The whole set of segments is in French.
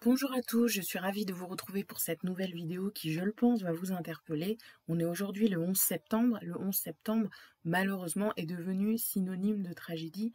Bonjour à tous, je suis ravie de vous retrouver pour cette nouvelle vidéo qui, je le pense, va vous interpeller. On est aujourd'hui le 11 septembre. Le 11 septembre, malheureusement, est devenu synonyme de tragédie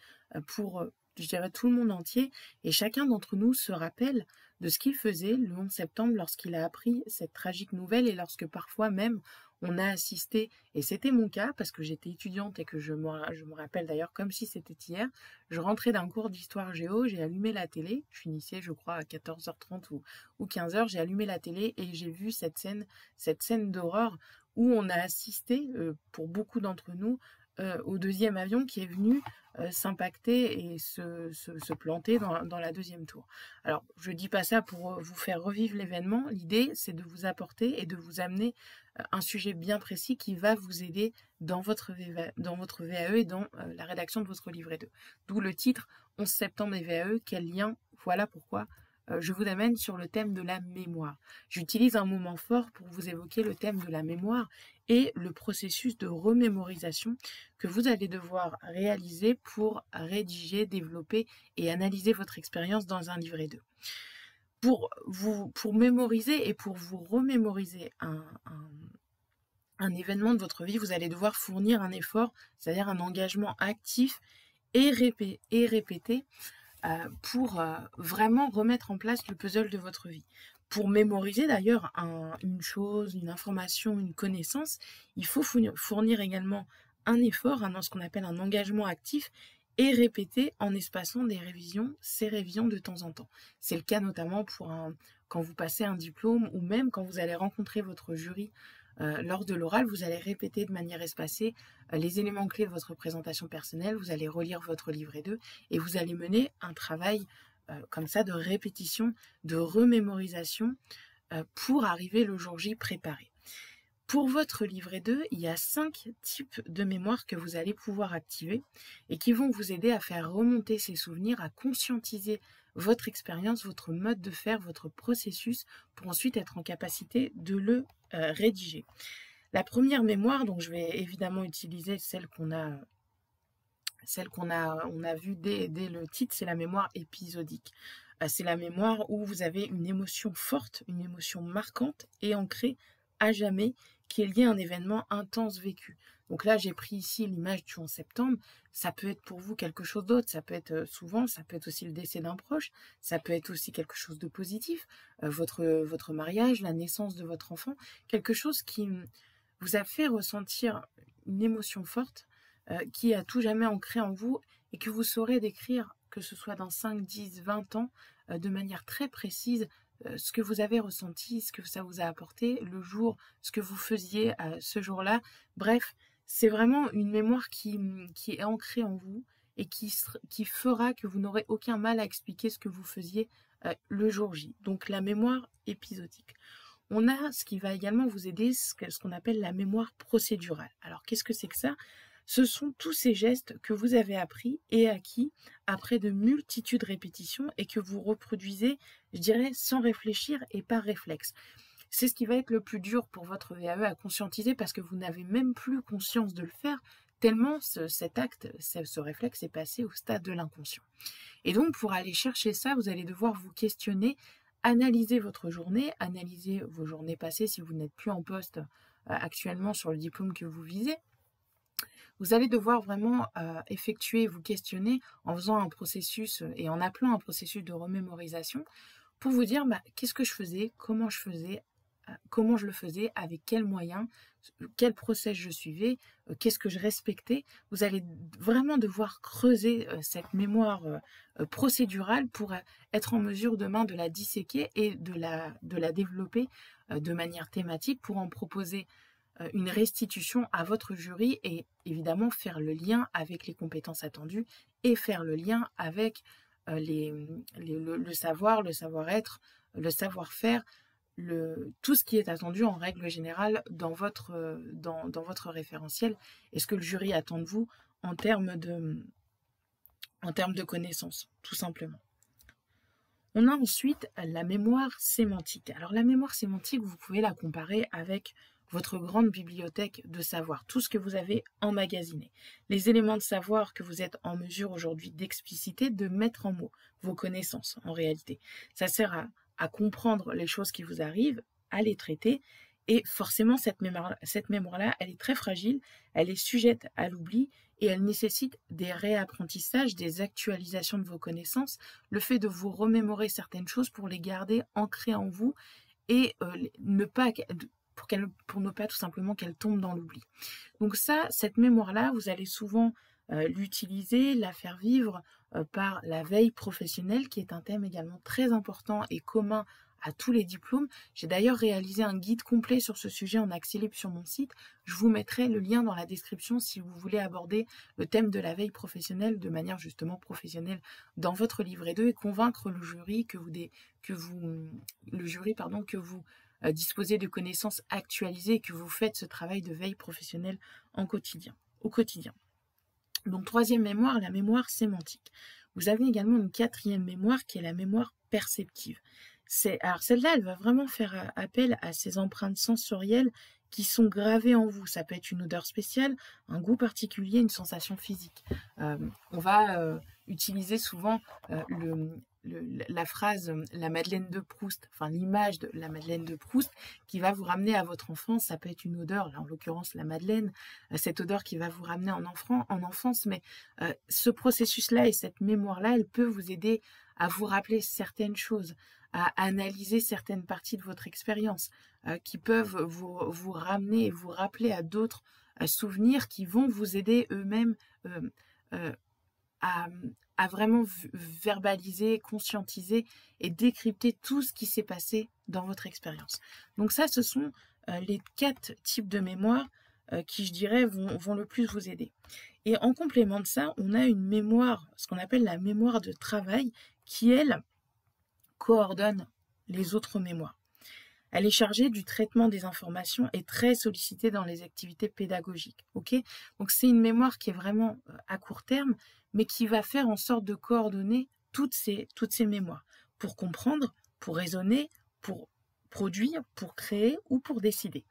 pour, je dirais, tout le monde entier. Et chacun d'entre nous se rappelle de ce qu'il faisait le 11 septembre lorsqu'il a appris cette tragique nouvelle et lorsque parfois même on a assisté, et c'était mon cas parce que j'étais étudiante et que je me rappelle d'ailleurs comme si c'était hier. Je rentrais d'un cours d'histoire géo, j'ai allumé la télé, je finissais je crois à 14h30 ou 15h, j'ai allumé la télé et j'ai vu cette scène d'horreur où on a assisté, pour beaucoup d'entre nous, au deuxième avion qui est venu s'impacter et se planter dans la deuxième tour. Alors, je dis pas ça pour vous faire revivre l'événement, l'idée c'est de vous apporter et de vous amener un sujet bien précis qui va vous aider dans votre VAE et dans la rédaction de votre livret 2. D'où le titre 11 septembre et VAE, quel lien? Voilà pourquoi je vous amène sur le thème de la mémoire. J'utilise un moment fort pour vous évoquer le thème de la mémoire et le processus de remémorisation que vous allez devoir réaliser pour rédiger, développer et analyser votre expérience dans un livret 2. Pour mémoriser et pour vous remémoriser un événement de votre vie, vous allez devoir fournir un effort, c'est-à-dire un engagement actif et répété pour vraiment remettre en place le puzzle de votre vie. Pour mémoriser d'ailleurs une chose, une information, une connaissance, il faut fournir également un effort, ce qu'on appelle un engagement actif, et répéter en espaçant ces révisions de temps en temps. C'est le cas notamment quand vous passez un diplôme ou même quand vous allez rencontrer votre jury lors de l'oral, vous allez répéter de manière espacée les éléments clés de votre présentation personnelle, vous allez relire votre livret 2 et vous allez mener un travail comme ça de répétition, de remémorisation pour arriver le jour J préparé. Pour votre livret 2, il y a 5 types de mémoire que vous allez pouvoir activer et qui vont vous aider à faire remonter ces souvenirs, à conscientiser votre expérience, votre mode de faire, votre processus pour ensuite être en capacité de le rédiger. La première mémoire, donc je vais évidemment utiliser celle qu'on a vue dès le titre, c'est la mémoire épisodique. C'est la mémoire où vous avez une émotion forte, une émotion marquante et ancrée à jamais, qui est liée à un événement intense vécu. Donc là, j'ai pris ici l'image du 11 septembre. Ça peut être pour vous quelque chose d'autre. Ça peut être ça peut être aussi le décès d'un proche. Ça peut être aussi quelque chose de positif. Votre mariage, la naissance de votre enfant. Quelque chose qui vous a fait ressentir une émotion forte, qui est à tout jamais ancrée en vous et que vous saurez décrire, que ce soit dans 5, 10, 20 ans, de manière très précise, ce que vous avez ressenti, ce que ça vous a apporté, le jour, ce que vous faisiez ce jour-là. Bref, c'est vraiment une mémoire qui est ancrée en vous et qui fera que vous n'aurez aucun mal à expliquer ce que vous faisiez le jour J. Donc la mémoire épisodique. On a ce qui va également vous aider, ce qu'on appelle la mémoire procédurale. Alors qu'est-ce que c'est que ça? Ce sont tous ces gestes que vous avez appris et acquis après de multitudes répétitions et que vous reproduisez, je dirais, sans réfléchir et par réflexe. C'est ce qui va être le plus dur pour votre VAE à conscientiser parce que vous n'avez même plus conscience de le faire, tellement cet acte, ce réflexe est passé au stade de l'inconscient. Et donc, pour aller chercher ça, vous allez devoir vous questionner, analyser votre journée, analyser vos journées passées si vous n'êtes plus en poste actuellement sur le diplôme que vous visez. Vous allez devoir vraiment effectuer, vous questionner en faisant un processus et en appelant un processus de remémorisation pour vous dire qu'est-ce que je faisais, comment je le faisais, avec quels moyens, quel process je suivais, qu'est-ce que je respectais. Vous allez vraiment devoir creuser cette mémoire procédurale pour être en mesure demain de la disséquer et de la développer de manière thématique pour en proposer une restitution à votre jury et évidemment faire le lien avec les compétences attendues et faire le lien avec le savoir, le savoir-être, le savoir-faire, tout ce qui est attendu en règle générale dans votre référentiel et ce que le jury attend de vous en termes de connaissances, tout simplement. On a ensuite la mémoire sémantique. Alors la mémoire sémantique, vous pouvez la comparer avec votre grande bibliothèque de savoir, tout ce que vous avez emmagasiné, les éléments de savoir que vous êtes en mesure aujourd'hui d'expliciter, de mettre en mots, vos connaissances en réalité. Ça sert à comprendre les choses qui vous arrivent, à les traiter. Et forcément, cette mémoire-là, elle est très fragile, elle est sujette à l'oubli et elle nécessite des réapprentissages, des actualisations de vos connaissances, le fait de vous remémorer certaines choses pour les garder ancrées en vous et ne pas pour ne pas tout simplement qu'elle tombe dans l'oubli. Donc ça, cette mémoire-là, vous allez souvent l'utiliser, la faire vivre par la veille professionnelle, qui est un thème également très important et commun à tous les diplômes. J'ai d'ailleurs réalisé un guide complet sur ce sujet en accès libre sur mon site. Je vous mettrai le lien dans la description si vous voulez aborder le thème de la veille professionnelle de manière justement professionnelle dans votre livret 2 et convaincre le jury que vous disposez de connaissances actualisées et que vous faites ce travail de veille professionnelle au quotidien. Donc, troisième mémoire, la mémoire sémantique. Vous avez également une quatrième mémoire qui est la mémoire perceptive. Alors celle-là, elle va vraiment faire appel à ces empreintes sensorielles qui sont gravées en vous. Ça peut être une odeur spéciale, un goût particulier, une sensation physique. On va utiliser souvent la phrase la Madeleine de Proust, enfin l'image de la Madeleine de Proust qui va vous ramener à votre enfance. Ça peut être une odeur, là en l'occurrence la Madeleine, cette odeur qui va vous ramener en enfance, mais ce processus-là et cette mémoire-là, elle peut vous aider à vous rappeler certaines choses, à analyser certaines parties de votre expérience, qui peuvent vous ramener et vous rappeler à d'autres souvenirs qui vont vous aider eux-mêmes à vraiment verbaliser, conscientiser et décrypter tout ce qui s'est passé dans votre expérience. Donc ça, ce sont les 4 types de mémoire qui, je dirais, vont le plus vous aider. Et en complément de ça, on a une mémoire, ce qu'on appelle la mémoire de travail, qui, elle, coordonne les autres mémoires. Elle est chargée du traitement des informations et très sollicitée dans les activités pédagogiques. Donc c'est une mémoire qui est vraiment à court terme, mais qui va faire en sorte de coordonner toutes ces mémoires pour comprendre, pour raisonner, pour produire, pour créer ou pour décider.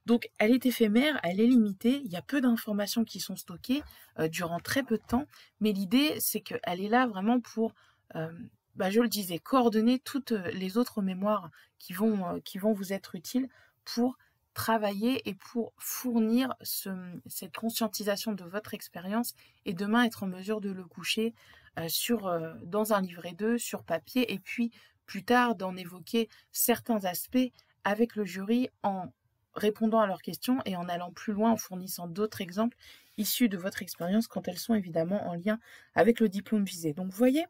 Donc elle est éphémère, elle est limitée, il y a peu d'informations qui sont stockées durant très peu de temps, mais l'idée c'est qu'elle est là vraiment pour, je le disais, coordonner toutes les autres mémoires qui vont vous être utiles pour travailler et pour fournir cette conscientisation de votre expérience et demain être en mesure de le coucher dans un livret 2, sur papier, et puis plus tard d'en évoquer certains aspects avec le jury en répondant à leurs questions et en allant plus loin en fournissant d'autres exemples issus de votre expérience quand elles sont évidemment en lien avec le diplôme visé. Donc vous voyez,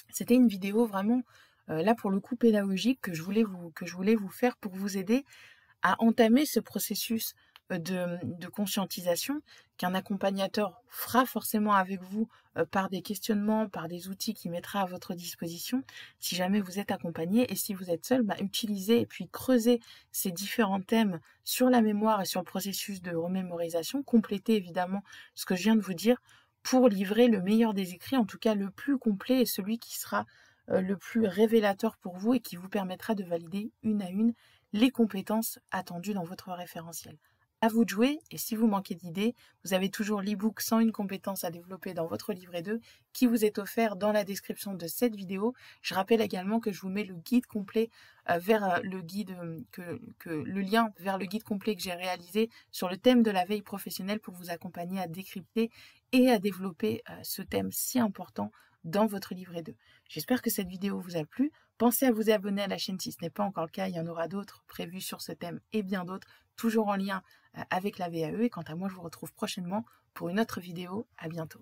c'était une vidéo vraiment là pour le coup pédagogique que je voulais vous faire pour vous aider à entamer ce processus de conscientisation qu'un accompagnateur fera forcément avec vous par des questionnements, par des outils qu'il mettra à votre disposition si jamais vous êtes accompagné. Et si vous êtes seul, utilisez et puis creusez ces différents thèmes sur la mémoire et sur le processus de remémorisation. Complétez évidemment ce que je viens de vous dire pour livrer le meilleur des écrits, en tout cas le plus complet et celui qui sera le plus révélateur pour vous et qui vous permettra de valider une à une les compétences attendues dans votre référentiel. À vous de jouer, et si vous manquez d'idées, vous avez toujours l'e-book 101 compétences à développer dans votre livret 2 qui vous est offert dans la description de cette vidéo. Je rappelle également que je vous mets le guide complet vers le guide le lien vers le guide complet que j'ai réalisé sur le thème de la veille professionnelle pour vous accompagner à décrypter et à développer ce thème si important dans votre livret 2. J'espère que cette vidéo vous a plu. Pensez à vous abonner à la chaîne si ce n'est pas encore le cas, il y en aura d'autres prévus sur ce thème et bien d'autres, toujours en lien avec la VAE. Et quant à moi, je vous retrouve prochainement pour une autre vidéo. À bientôt.